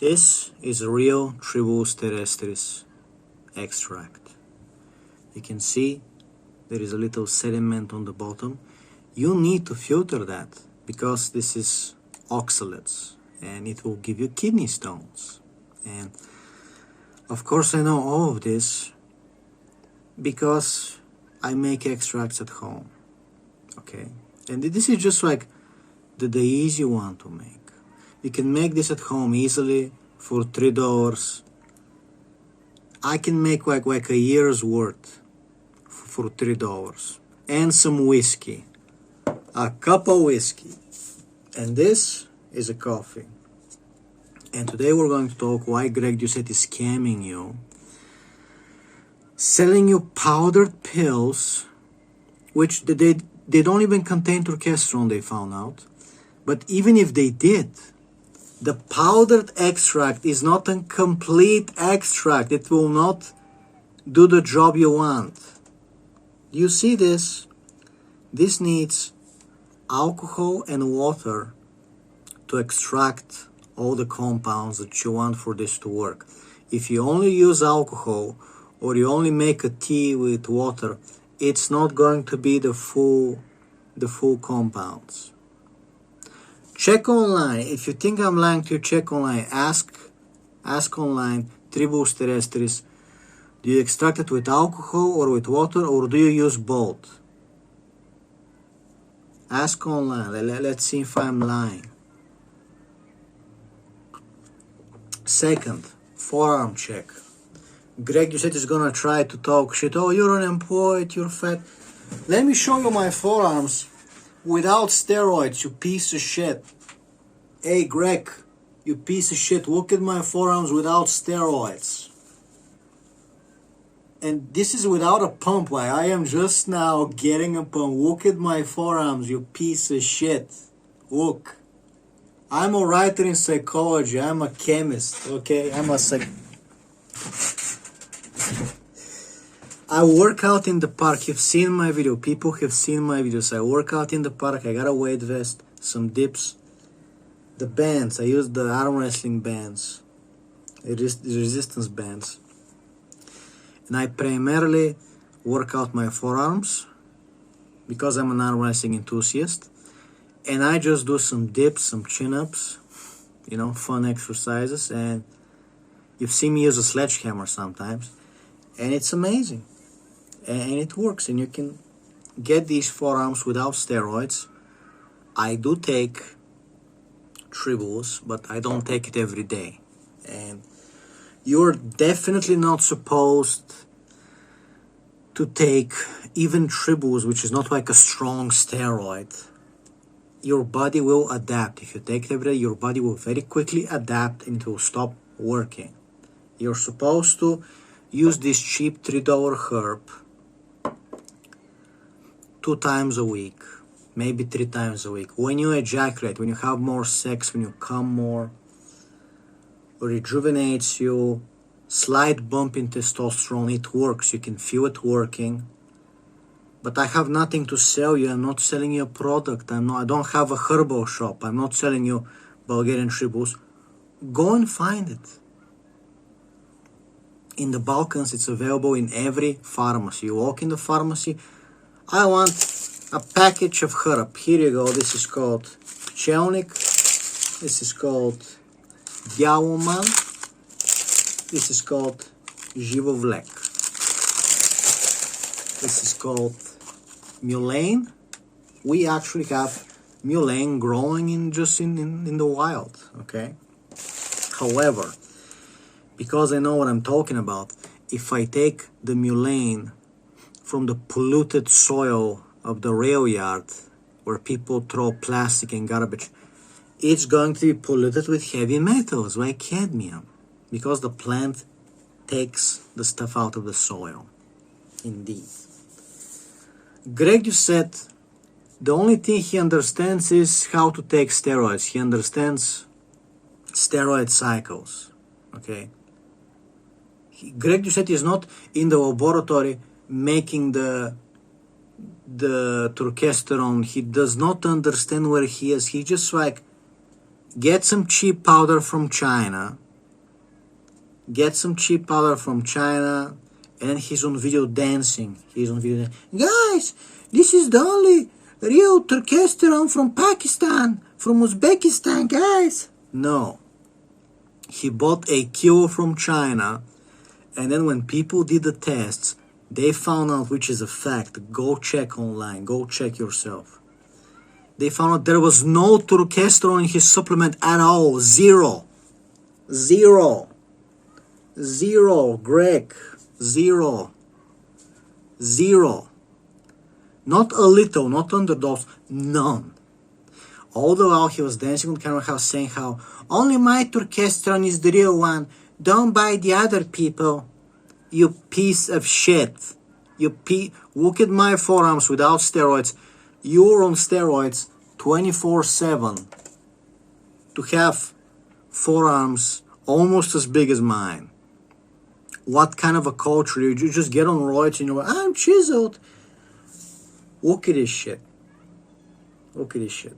This is a real Tribulus Terrestris extract. You can see there is a little sediment on the bottom. You need to filter that because this is oxalates and it will give you kidney stones. And of course I know all of this because I make extracts at home. Okay, and this is just like the easy one to make. You can make this at home easily for $3. I can make like a year's worth for $3 and some whiskey, a cup of whiskey, and this is a coffee. And today we're going to talk why Greg Doucette is scamming you, selling you powdered pills, which they don't even contain turkesterone, they found out. But even if they did, the powdered extract is not a complete extract. It will not do the job you want. You see this? This needs alcohol and water to extract all the compounds that you want for this to work. If you only use alcohol or you only make a tea with water, it's not going to be the full compounds. Check online. If you think I'm lying to you, check online. Ask online, Tribulus Terrestris. Do you extract it with alcohol or with water, or do you use both? Ask online. Let's see if I'm lying. Second, forearm check. Greg Doucette is gonna try to talk shit. Oh, you're unemployed, you're fat. Let me show you my forearms without steroids, you piece of shit. Hey, Greg, you piece of shit. Look at my forearms without steroids. And this is without a pump. Like, I am just now getting a pump. Look at my forearms, you piece of shit. Look. I'm a writer in psychology. I'm a chemist, okay? I work out in the park. You've seen my video. People have seen my videos. I work out in the park. I got a weight vest, some dips. The bands, I use the arm wrestling bands, the resistance bands. And I primarily work out my forearms because I'm an arm wrestling enthusiast. And I just do some dips, some chin-ups, you know, fun exercises. And you've seen me use a sledgehammer sometimes. And it's amazing. And it works. And you can get these forearms without steroids. I do take Tribulus, but I don't take it every day. And you're definitely not supposed to take even Tribulus, which is not like a strong steroid. Your body will adapt. If you take it every day, your body will very quickly adapt and it will stop working. You're supposed to use this cheap $3 herb 2 times a week, maybe 3 times a week. When you ejaculate, when you have more sex, when you come more, rejuvenates you, slight bump in testosterone, it works. You can feel it working. But I have nothing to sell you. I'm not selling you a product. I don't have a herbal shop. I'm not selling you Bulgarian Tribulus. Go and find it. In the Balkans, it's available in every pharmacy. You walk in the pharmacy, I want a package of herb. Here you go. This is called pchelnik. This is called diawoman. This is called živovlek. This is called mulane. We actually have mulane growing in the wild, okay? However, because I know what I'm talking about, if I take the mulane from the polluted soil of the rail yard where people throw plastic and garbage, it's going to be polluted with heavy metals like cadmium because the plant takes the stuff out of the soil. Indeed. Greg Doucette, the only thing he understands is how to take steroids. He understands steroid cycles, okay? Greg Doucette is not in the laboratory making the turkesterone. He does not understand where he is. He just like gets some cheap powder from China, Get some cheap powder from China, and then he's on video dancing. Guys, this is the only real Turkesterone from Pakistan, from Uzbekistan, guys. No. He bought a kilo from China, and then when people did the tests, they found out, which is a fact. Go check online. Go check yourself. They found out there was no Turkesterone in his supplement at all. Zero. Zero. Zero, Greg. Zero. Zero. Not a little, not underdose, none. All the while he was dancing on camera, house saying how only my Turkesterone is the real one. Don't buy the other people. You piece of shit. Look at my forearms without steroids. You're on steroids 24/7 to have forearms almost as big as mine. What kind of a culture? You just get on roids and you're like, I'm chiseled. Look at this shit. Look at this shit.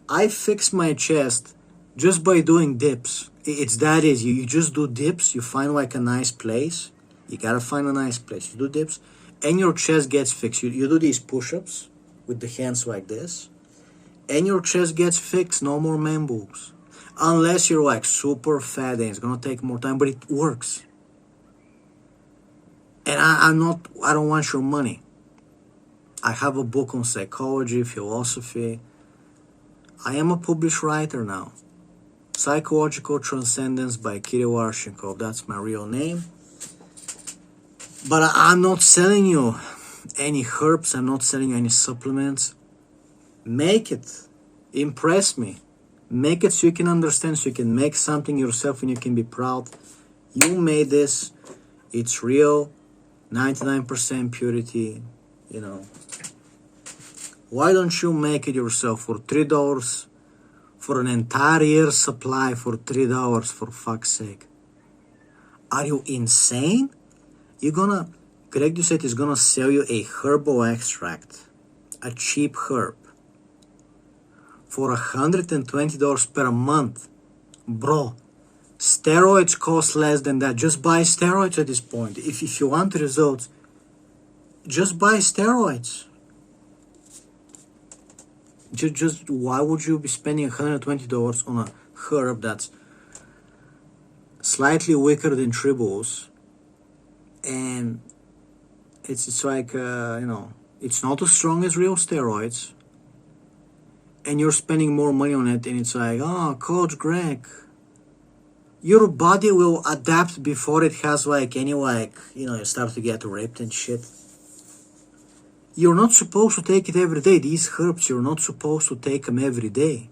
I fix my chest just by doing dips. It's that easy. You just do dips. You find like a nice place. You gotta find a nice place. You do dips and your chest gets fixed. You do these push-ups with the hands like this and your chest gets fixed. No more man boobs. Unless you're like super fat and it's gonna take more time, but it works. And I don't want your money. I have a book on psychology, philosophy. I am a published writer now. Psychological Transcendence by Kirill Arshenkov. That's my real name. But I'm not selling you any herbs. I'm not selling you any supplements. Make it. Impress me. Make it so you can understand, so you can make something yourself and you can be proud. You made this. It's real. 99% purity. You know. Why don't you make it yourself for $3? For an entire year's supply for $3, for fuck's sake. Are you insane? Greg Doucette is gonna sell you a herbal extract, a cheap herb, for $120 per month. Bro, steroids cost less than that. Just buy steroids at this point. If you want results, just buy steroids. Just why would you be spending $120 on a herb that's slightly weaker than Tribulus, and it's like it's not as strong as real steroids, and you're spending more money on it, and it's like, oh, Coach Greg, your body will adapt before it has you start to get ripped and shit. You're not supposed to take it every day. These herbs, you're not supposed to take them every day.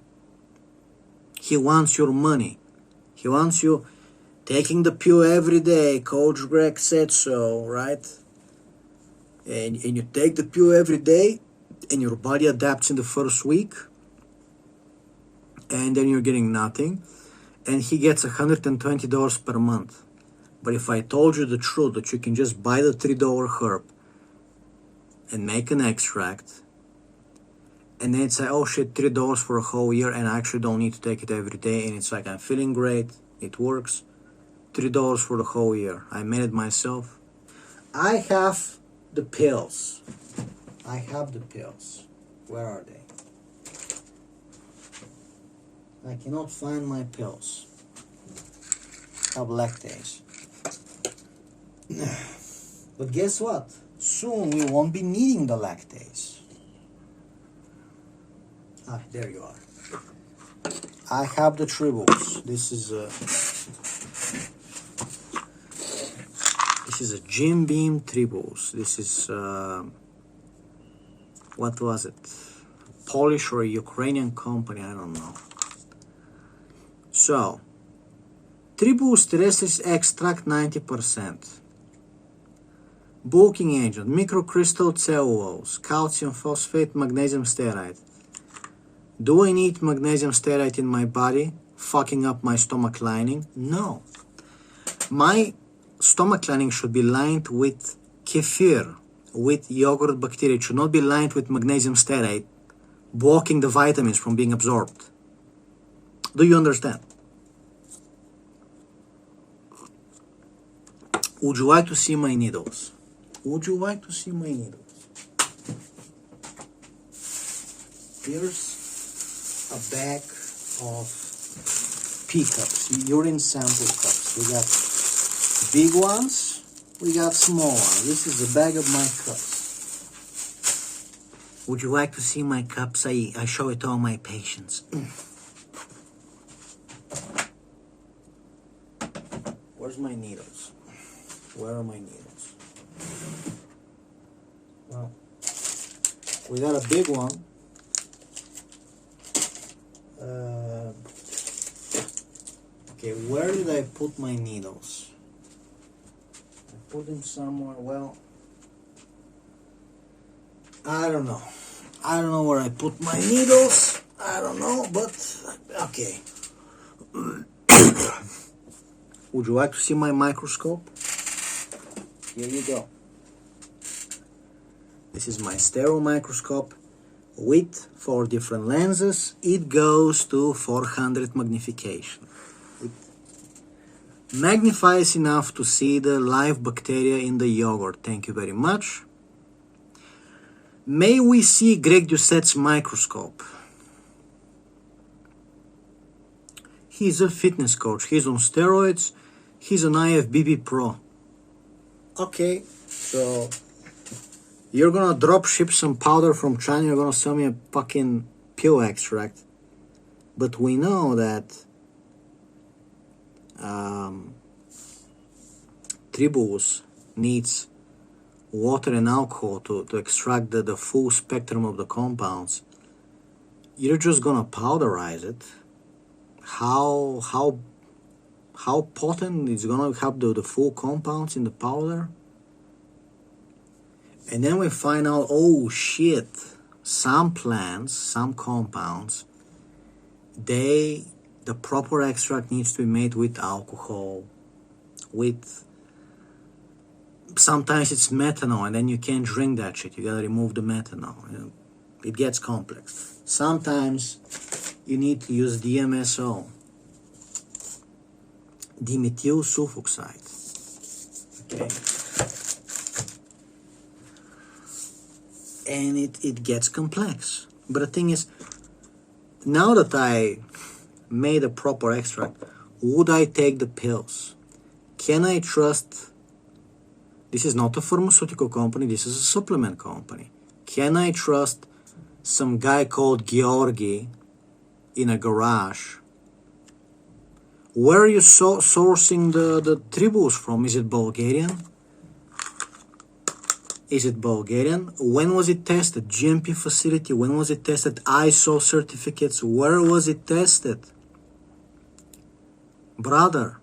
He wants your money. He wants you taking the pill every day. Coach Greg said so, right? And you take the pill every day, and your body adapts in the first week, and then you're getting nothing. And he gets $120 per month. But if I told you the truth, that you can just buy the $3 herb, and make an extract, and then it's like, oh shit, $3 for a whole year, and I actually don't need to take it every day, and it's like, I'm feeling great, it works, $3 for the whole year. I made it myself. I have the pills. I have the pills. Where are they? I cannot find my pills. I have lactase. But guess what? Soon we won't be needing the lactase. There you are. I have the Tribulus. This is a Jim Beam Tribulus. This is what was it? Polish or a Ukrainian company? I don't know. So, Tribulus Terrestris extract 90%. Bulking agent, microcrystal cellulose, calcium phosphate, magnesium stearate. Do I need magnesium stearate in my body, fucking up my stomach lining? No. My stomach lining should be lined with kefir, with yogurt bacteria. It should not be lined with magnesium stearate, blocking the vitamins from being absorbed. Do you understand? Would you like to see my needles? Would you like to see my needles? Here's a bag of pee cups, urine sample cups. We got big ones, we got small ones. This is a bag of my cups. Would you like to see my cups? I show it to all my patients. Where's my needles? Where are my needles? Well, we got a big one. Okay, where did I put my needles? I put them somewhere, well, I don't know. I don't know where I put my needles. I don't know, but okay. Would you like to see my microscope? Here you go. This is my stereo microscope with 4 different lenses. It goes to 400 magnification. It magnifies enough to see the live bacteria in the yogurt. Thank you very much. May we see Greg Doucette's microscope? He's a fitness coach. He's on steroids. He's an IFBB pro. Okay, so you're gonna drop ship some powder from China. You're gonna sell me a fucking pill extract. But we know that Tribulus needs water and alcohol to extract the full spectrum of the compounds. You're just gonna powderize it. How potent it's gonna have the full compounds in the powder? And then we find out, oh shit, some plants, some compounds, the proper extract needs to be made with alcohol, with sometimes it's methanol, and then you can't drink that shit. You gotta remove the methanol. You know, it gets complex. Sometimes you need to use DMSO, dimethyl sulfoxide. Okay. And it gets complex. But the thing is, now that I made a proper extract, would I take the pills? Can I trust? This is not a pharmaceutical company, this is a supplement company. Can I trust some guy called Georgi in a garage? Where are you sourcing the Tribulus from? Is it Bulgarian? Is it Bulgarian? When was it tested? GMP facility? When was it tested? ISO certificates? Where was it tested? Brother,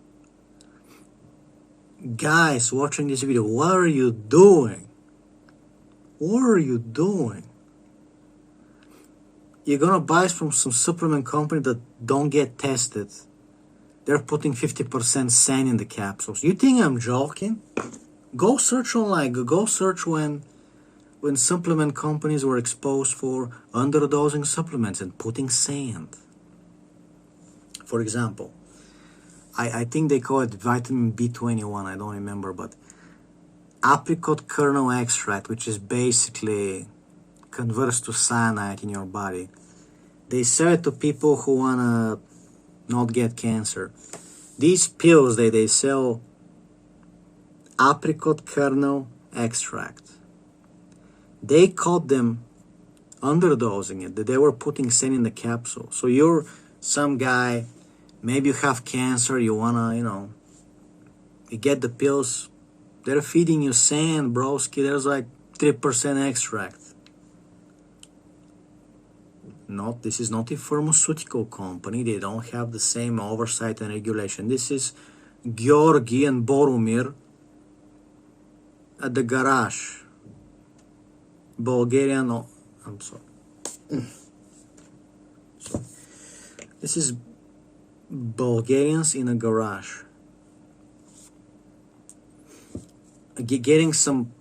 guys watching this video, what are you doing? What are you doing? You're gonna buy from some supplement company that don't get tested. They're putting 50% sand in the capsules. You think I'm joking? Go search online. Go search when supplement companies were exposed for underdosing supplements and putting sand. For example, I think they call it vitamin B21, I don't remember, but apricot kernel extract, which is basically converts to cyanide in your body. They sell it to people who wanna not get cancer. These pills, they sell apricot kernel extract. They caught them underdosing it. They were putting sand in the capsule. So you're some guy, maybe you have cancer, you wanna, you get the pills. They're feeding you sand, broski. There's like 3% extract. This is not a pharmaceutical company. They don't have the same oversight and regulation. This is Georgi and Boromir at the garage. Bulgarian, I'm sorry. So, this is Bulgarians in a garage. Getting some,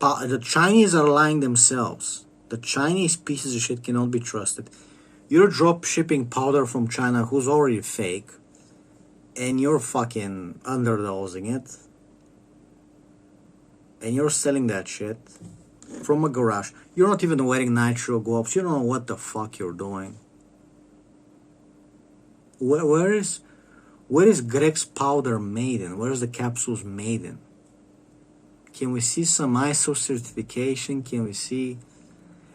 the Chinese are lying themselves. The Chinese pieces of shit cannot be trusted. You're drop shipping powder from China who's already fake, and you're fucking underdosing it. and you're selling that shit from a garage. You're not even wearing nitrile gloves. You don't know what the fuck you're doing. Where is Greg's powder made in? Where is the capsules made in? Can we see some ISO certification? Can we see?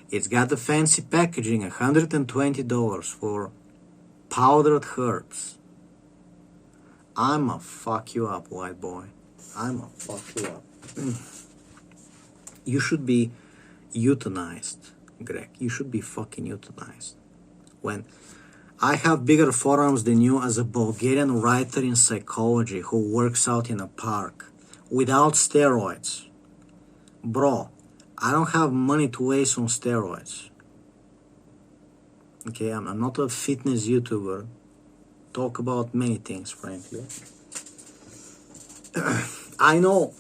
It's got the fancy packaging, $120 for powdered herbs. I'ma fuck you up, white boy. I'ma fuck you up. You should be euthanized, Greg. You should be fucking euthanized. When I have bigger forearms than you as a Bulgarian writer in psychology who works out in a park without steroids. Bro, I don't have money to waste on steroids. Okay, I'm not a fitness YouTuber. Talk about many things, frankly. I know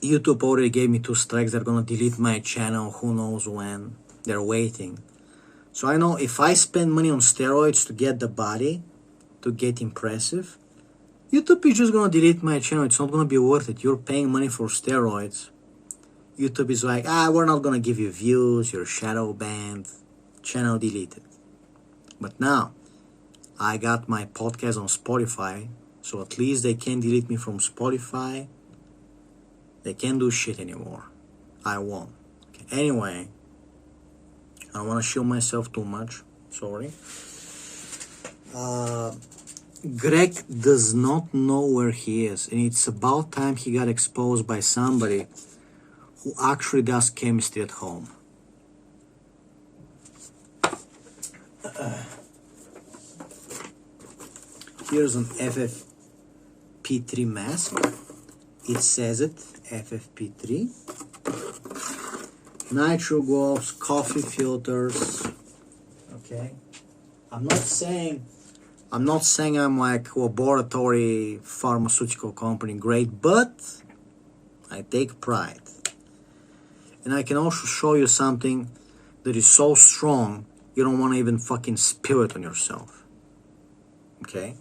YouTube already gave me 2 strikes. They're gonna delete my channel, who knows when. They're waiting. So I know if I spend money on steroids to get the body, to get impressive, YouTube is just gonna delete my channel. It's not gonna be worth it. You're paying money for steroids. YouTube is like, we're not gonna give you views, you're shadow banned, channel deleted. But now, I got my podcast on Spotify, so at least they can't delete me from Spotify. They can't do shit anymore. I won't. Okay. Anyway, I don't want to show myself too much. Sorry. Greg does not know where he is, and it's about time he got exposed by somebody who actually does chemistry at home. Here's an FFP3 mask. It says it, FFP3. Nitrile gloves, coffee filters. Okay. I'm not saying I'm like a laboratory pharmaceutical company great, but I take pride. And I can also show you something that is so strong you don't want to even fucking spill it on yourself. Okay?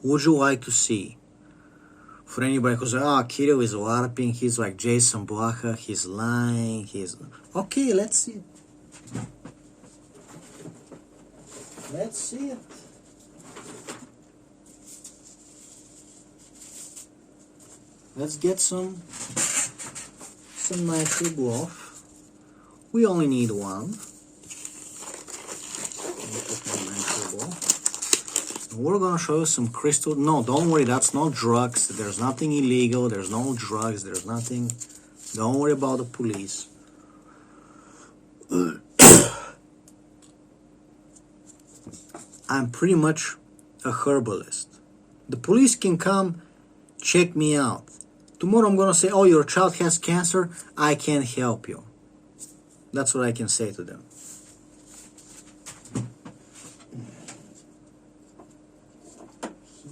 Would you like to see? For anybody who's like, Kirill is LARPing, he's like Jason Blaha, he's lying, Okay, let's see it. Let's see it. Let's get some nitrile glove. We only need one. We're gonna show you some crystal. No, don't worry, that's not drugs. There's nothing illegal. There's no drugs. There's nothing. Don't worry about the police. I'm pretty much a herbalist. The police can come check me out. Tomorrow I'm gonna say, oh, your child has cancer. I can't help you. That's what I can say to them.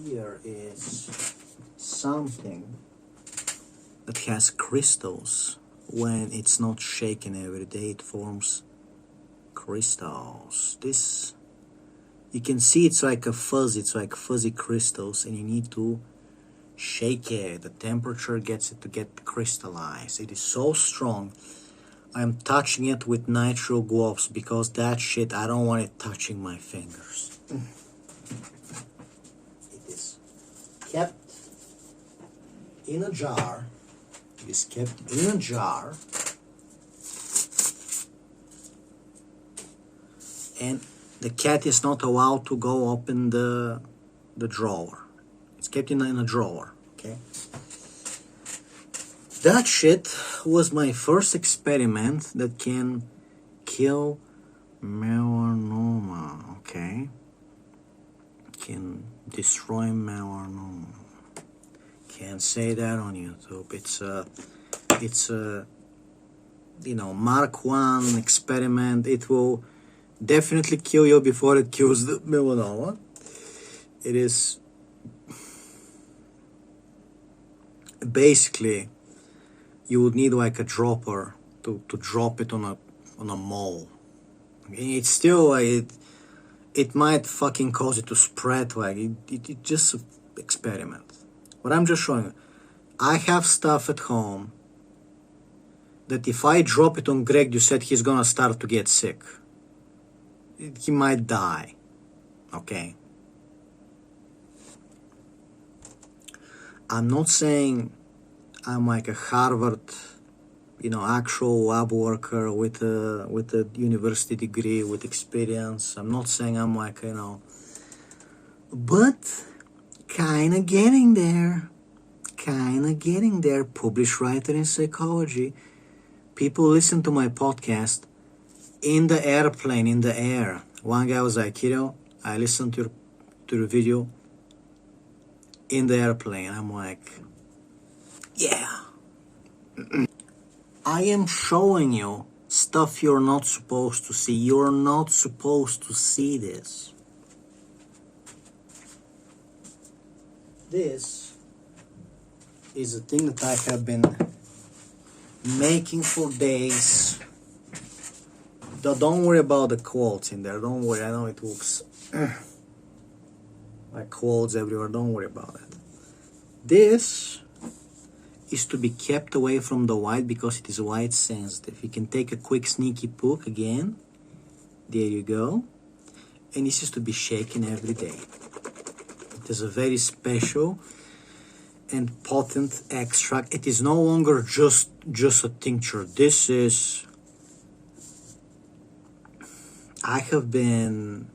Here is something that has crystals. When it's not shaken every day, it forms crystals. This, you can see it's like it's fuzzy crystals, and you need to shake it. The temperature gets it to get crystallized. It is so strong. I'm touching it with nitrile gloves because that shit, I don't want it touching my fingers. Kept in a jar. It is kept in a jar. And the cat is not allowed to go open the drawer. It's kept in a drawer, okay? That shit was my first experiment that can kill melanoma, okay? Can destroy melanoma. Can't say that on YouTube. It's a Mark 1 experiment. It will definitely kill you before it kills the melanoma. It is basically, you would need like a dropper to drop it on a mole. It's still it might fucking cause it to spread, like it's just an experiment. But I'm just showing you. I have stuff at home that if I drop it on Greg Doucette, he's gonna start to get sick. He might die. Okay? I'm not saying I'm like a Harvard, actual lab worker with a university degree, with experience. I'm not saying I'm like, but kind of getting there. Published writer in psychology. People listen to my podcast in the airplane, in the air. One guy was like, I listened to the video in the airplane. I'm like, yeah. I am showing you stuff you're not supposed to see. You're not supposed to see this. This is a thing that I have been making for days. Don't worry about the quotes in there. Don't worry. I know it looks like quotes everywhere. Don't worry about it. This is to be kept away from the light because it is light sensitive. You can take a quick sneaky poke again. There you go. And this is to be shaken every day. It is a very special and potent extract. It is no longer just a tincture. This is... I have been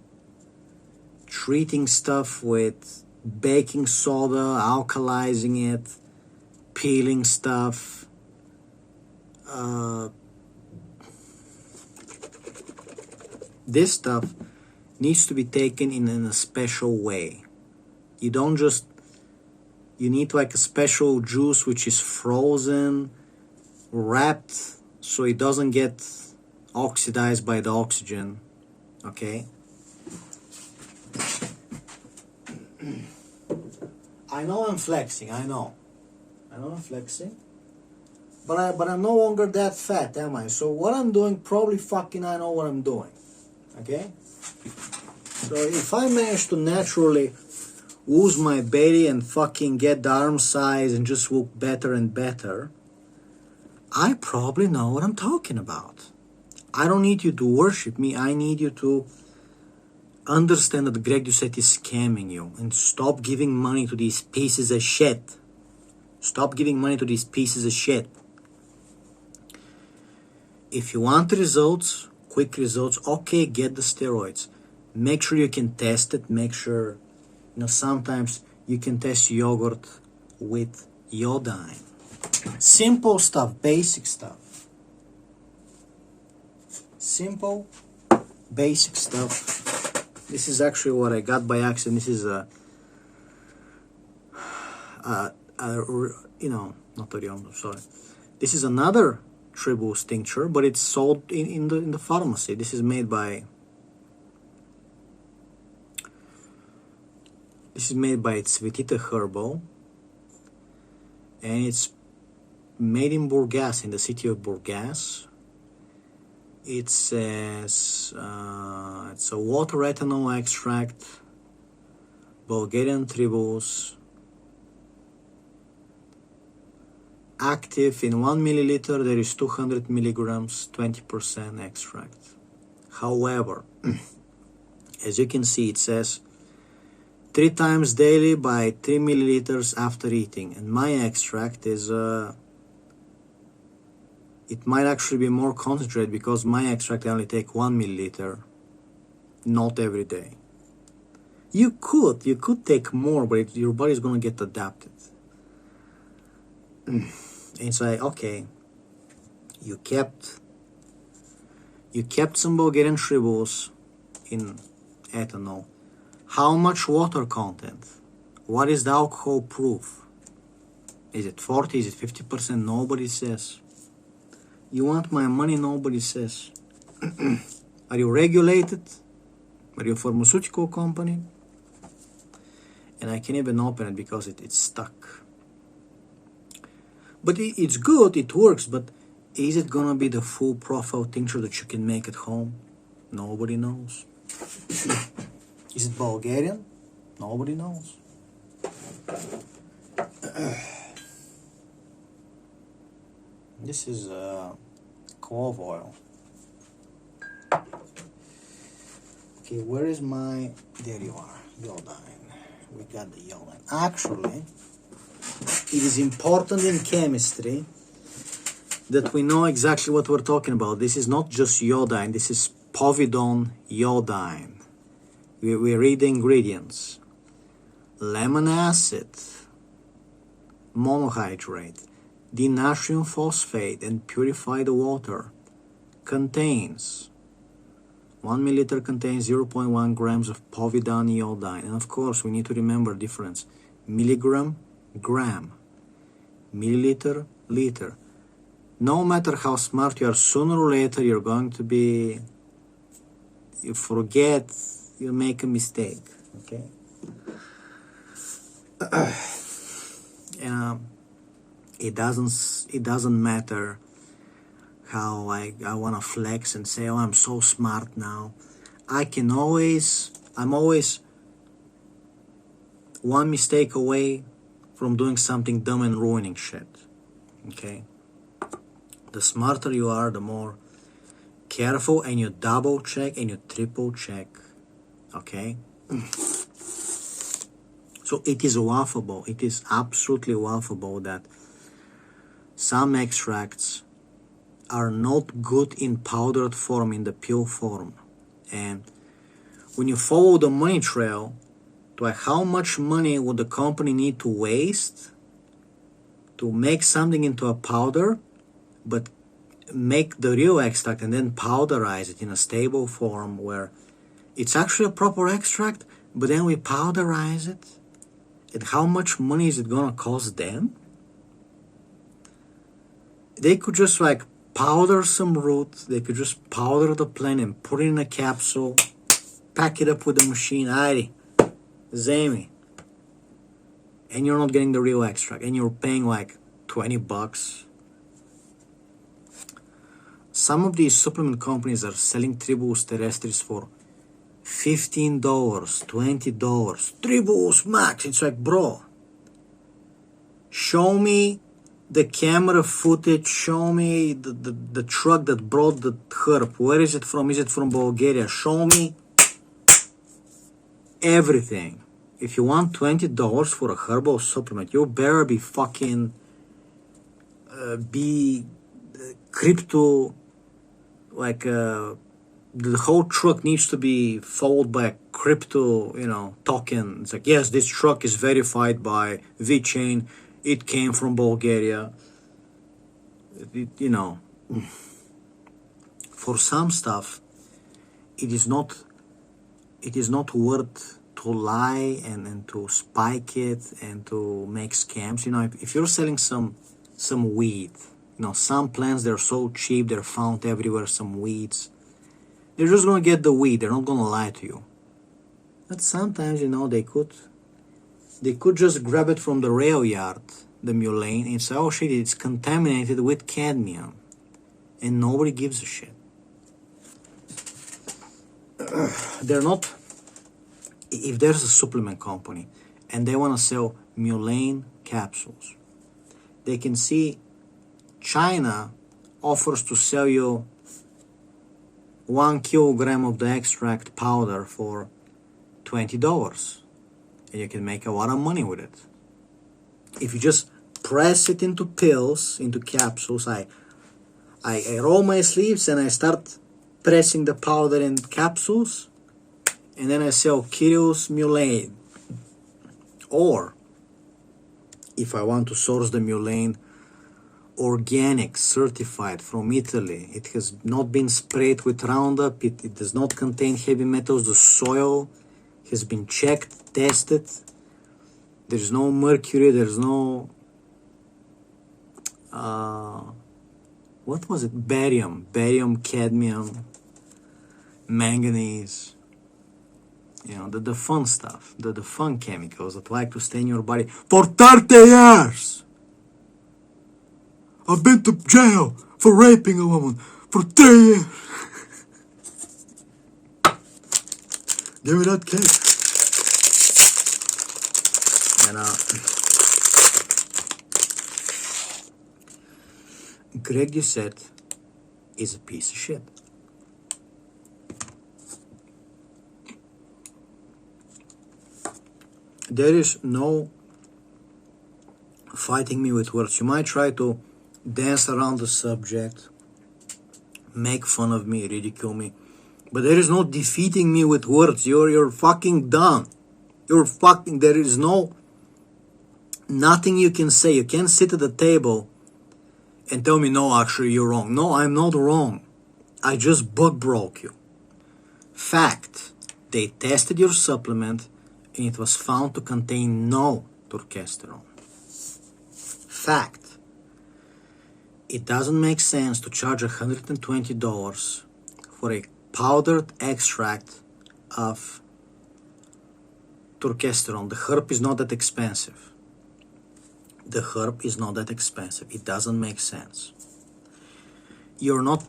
treating stuff with baking soda, alkalizing it, peeling stuff. This stuff needs to be taken in a special way. You don't just... You need like a special juice which is frozen, wrapped, so it doesn't get oxidized by the oxygen. Okay? I know I'm flexing, I know I'm flexing. But I'm no longer that fat, am I? So what I'm doing, probably fucking I know what I'm doing. Okay? So if I manage to naturally lose my belly and fucking get the arm size and just look better and better, I probably know what I'm talking about. I don't need you to worship me. I need you to understand that Greg Doucette is scamming you and stop giving money to these pieces of shit. Stop giving money to these pieces of shit. If you want results, quick results, okay, get the steroids. Make sure you can test it. Make sure, sometimes you can test yogurt with iodine. Simple stuff, basic stuff. Simple, basic stuff. This is actually what I got by accident. This is not Orion, sorry. This is another Tribulus tincture, but it's sold in the pharmacy. This is made by Tsvetite Herbal, and it's made in Burgas, in the city of Burgas. It says it's a water retinol extract, Bulgarian Tribulus, active in 1 milliliter. There is 200 milligrams, 20% extract. However, as you can see, it says 3 times daily by 3 milliliters after eating, and my extract is it might actually be more concentrated because my extract I only take 1 milliliter, not every day. You could take more, but your body's gonna get adapted. And it's like, okay, you kept some Bulgarian Tribulus in ethanol. How much water content? What is the alcohol proof? Is it 40? Is it 50%? Nobody says. You want my money? Nobody says. Are you regulated? Are you a pharmaceutical company? And I can't even open it because it's stuck. But it's good, it works, but is it gonna be the full profile tincture that you can make at home? Nobody knows. Is it Bulgarian? Nobody knows. This is clove oil. Okay, where is my... There you are, iodine. We got the iodine. Actually, it is important in chemistry that we know exactly what we're talking about. This is not just iodine, this is povidone iodine. We read the ingredients. Lemon acid, monohydrate, denatrium phosphate, and purified water. Contains 1 milliliter contains 0.1 grams of povidone iodine. And of course, we need to remember difference. Milligram, gram, milliliter, liter. No matter how smart you are, sooner or later you're going to be... You forget, you make a mistake, okay? It doesn't matter how I want to flex and say, oh, I'm so smart now. I'm always one mistake away from doing something dumb and ruining shit, okay? The smarter you are, the more careful, and you double check and you triple check, okay? So it is laughable, it is absolutely laughable that some extracts are not good in powdered form, in the pill form. And when you follow the money trail, like how much money would the company need to waste to make something into a powder, but make the real extract and then powderize it in a stable form where it's actually a proper extract, but then we powderize it? And how much money is it gonna cost them? They could just like powder some root, they could just powder the plant and put it in a capsule, pack it up with a machine, alrighty, zamy. And you're not getting the real extract, and you're paying like $20. Some of these supplement companies are selling Tribulus Terrestris for $15, $20. Tribulus Max. It's like, bro, show me the camera footage, show me the truck that brought the herb. Where is it from? Is it from Bulgaria? Show me everything. If you want $20 for a herbal supplement, you better be fucking crypto, like the whole truck needs to be followed by a crypto, token. It's like, yes, this truck is verified by VeChain. It came from Bulgaria. For some stuff, it is not worth to lie and to spike it and to make scams. If you're selling some weed, some plants, they're so cheap, they're found everywhere, some weeds. They're just gonna get the weed, they're not gonna lie to you. But sometimes, they could just grab it from the rail yard, the mulane, and say, oh shit, it's contaminated with cadmium. And nobody gives a shit. They're not... If there's a supplement company and they want to sell mulane capsules, they can see China offers to sell you 1 kilogram of the extract powder for $20, and you can make a lot of money with it. If you just press it into pills, into capsules, I roll my sleeves and I start pressing the powder in capsules, and then I sell Kyrios mulane. Or if I want to source the mulane organic, certified from Italy, it has not been sprayed with Roundup, it does not contain heavy metals, the soil has been checked, tested, there's no mercury, there's no what was it, barium, cadmium, manganese, the fun stuff, the fun chemicals that like to stay in your body for 30 years. I've been to jail for raping a woman for 3 years. Give me that cake. And Greg Doucette is a piece of shit. There is no fighting me with words. You might try to dance around the subject, make fun of me, ridicule me, but there is no defeating me with words. You're fucking done. There is nothing you can say. You can't sit at the table and tell me, no, actually you're wrong. No, I'm not wrong. I just butt broke you. Fact, they tested your supplement and it was found to contain no turkesterone. Fact, it doesn't make sense to charge $120 for a powdered extract of turkesterone. The herb is not that expensive. It doesn't make sense. You're not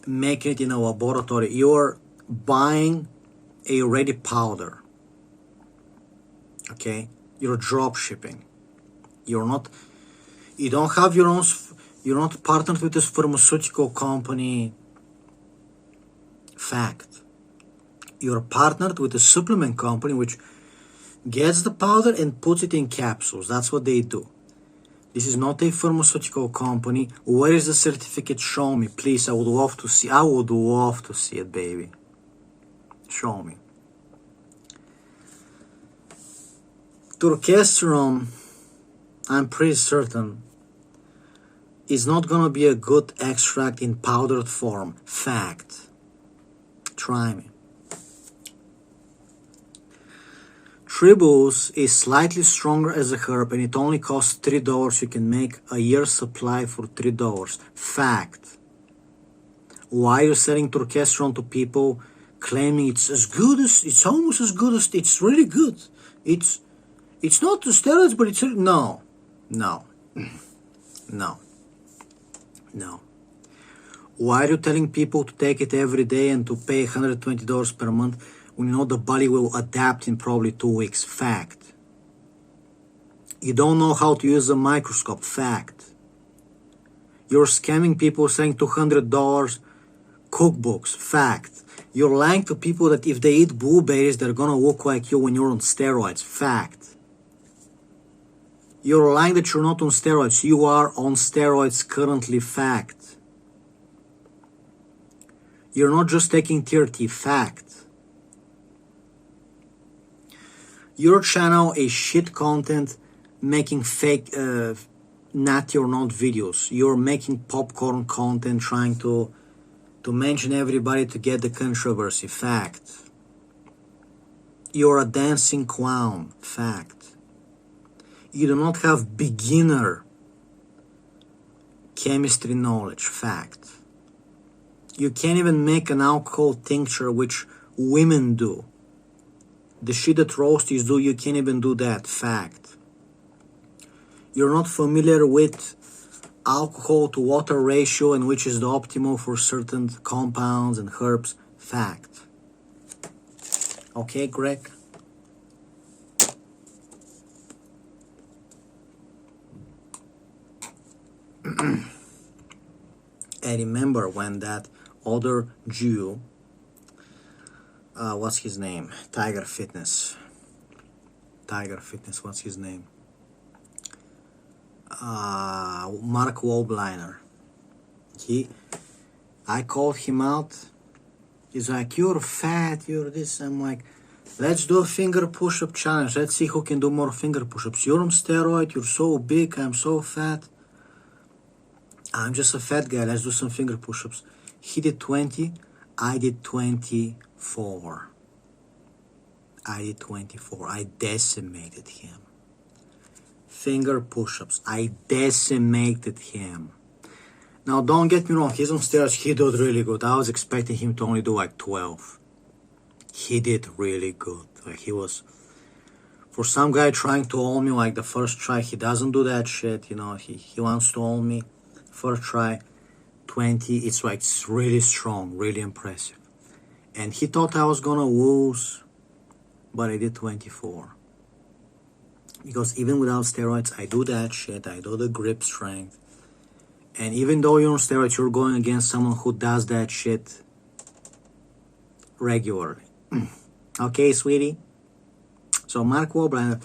making it in a laboratory. You're buying a ready powder. Okay? You're drop shipping. You're not partnered with this pharmaceutical company. Fact. You're partnered with a supplement company which gets the powder and puts it in capsules. That's what they do. This is not a pharmaceutical company. Where is the certificate? Show me, please. I would love to see it, baby. Show me. Turkesterone, I'm pretty certain, is not gonna be a good extract in powdered form. Fact. Try me. Tribulus is slightly stronger as a herb and it only costs $3. You can make a year's supply for $3. Fact. Why are you selling turkesterone to people claiming it's almost as good as, it's really good. It's not the steroids, but it's, no. Why are you telling people to take it every day and to pay $120 per month when you know the body will adapt in probably 2 weeks? Fact. You don't know how to use a microscope. Fact. You're scamming people saying $200 cookbooks. Fact. You're lying to people that if they eat blueberries, they're gonna look like you when you're on steroids. Fact. You're lying that you're not on steroids. You are on steroids currently. Fact. You're not just taking TRT. Fact. Your channel is shit content, making fake natty or not videos. You're making popcorn content, trying to mention everybody to get the controversy. Fact. You're a dancing clown. Fact. You do not have beginner chemistry knowledge. Fact. You can't even make an alcohol tincture, which women do. The shit that roasties do, you can't even do that. Fact. You're not familiar with alcohol to water ratio and which is the optimal for certain compounds and herbs. Fact. Okay, Greg? I remember when that other Jew, what's his name? Tiger Fitness, what's his name? Mark Wahlbeiner. I called him out. He's like, you're fat, you're this. I'm like, let's do a finger push-up challenge. Let's see who can do more finger push-ups. You're on steroid, you're so big, I'm so fat. I'm just a fat guy, let's do some finger push-ups. He did 20, I did 24. I decimated him. Finger push-ups, I decimated him. Now don't get me wrong, he's on steroids, he did really good. I was expecting him to only do like 12. He did really good. Like he was, for some guy trying to own me like the first try, he doesn't do that shit, you know, he wants to own me. First try, 20, it's like it's really strong, really impressive. And he thought I was gonna lose, but I did 24. Because even without steroids, I do that shit, I do the grip strength. And even though you're on steroids, you're going against someone who does that shit regularly. Okay, sweetie? So Mark Wahlberg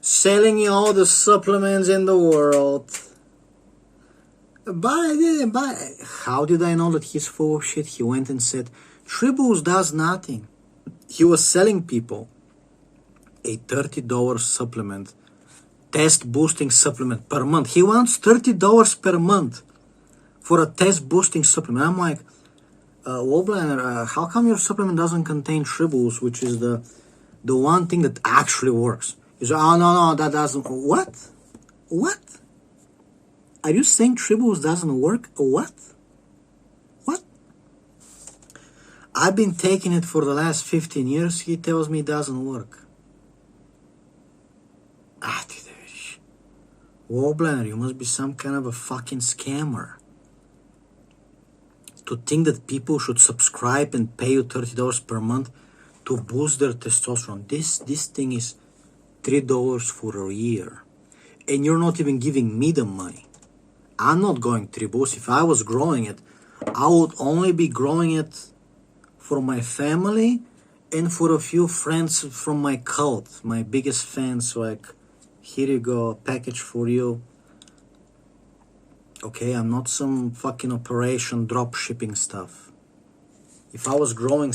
selling you all the supplements in the world. How did I know that he's full of shit? He went and said, Tribulus does nothing. He was selling people a $30 supplement, test boosting supplement per month. He wants $30 per month for a test boosting supplement. I'm like, Wobliner, how come your supplement doesn't contain Tribulus, which is the one thing that actually works? He's like, oh, no, that doesn't. What? What? Are you saying Tribulus doesn't work? What? What? I've been taking it for the last 15 years. He tells me it doesn't work. Wobliner, you must be some kind of a fucking scammer to think that people should subscribe and pay you $30 per month to boost their testosterone. This thing is $3 for a year. And you're not even giving me the money. I'm not going Tribulus. If I was growing it, I would only be growing it for my family and for a few friends from my cult, my biggest fans. Like, here you go, a package for you. Okay, I'm not some fucking operation drop shipping stuff. If I was growing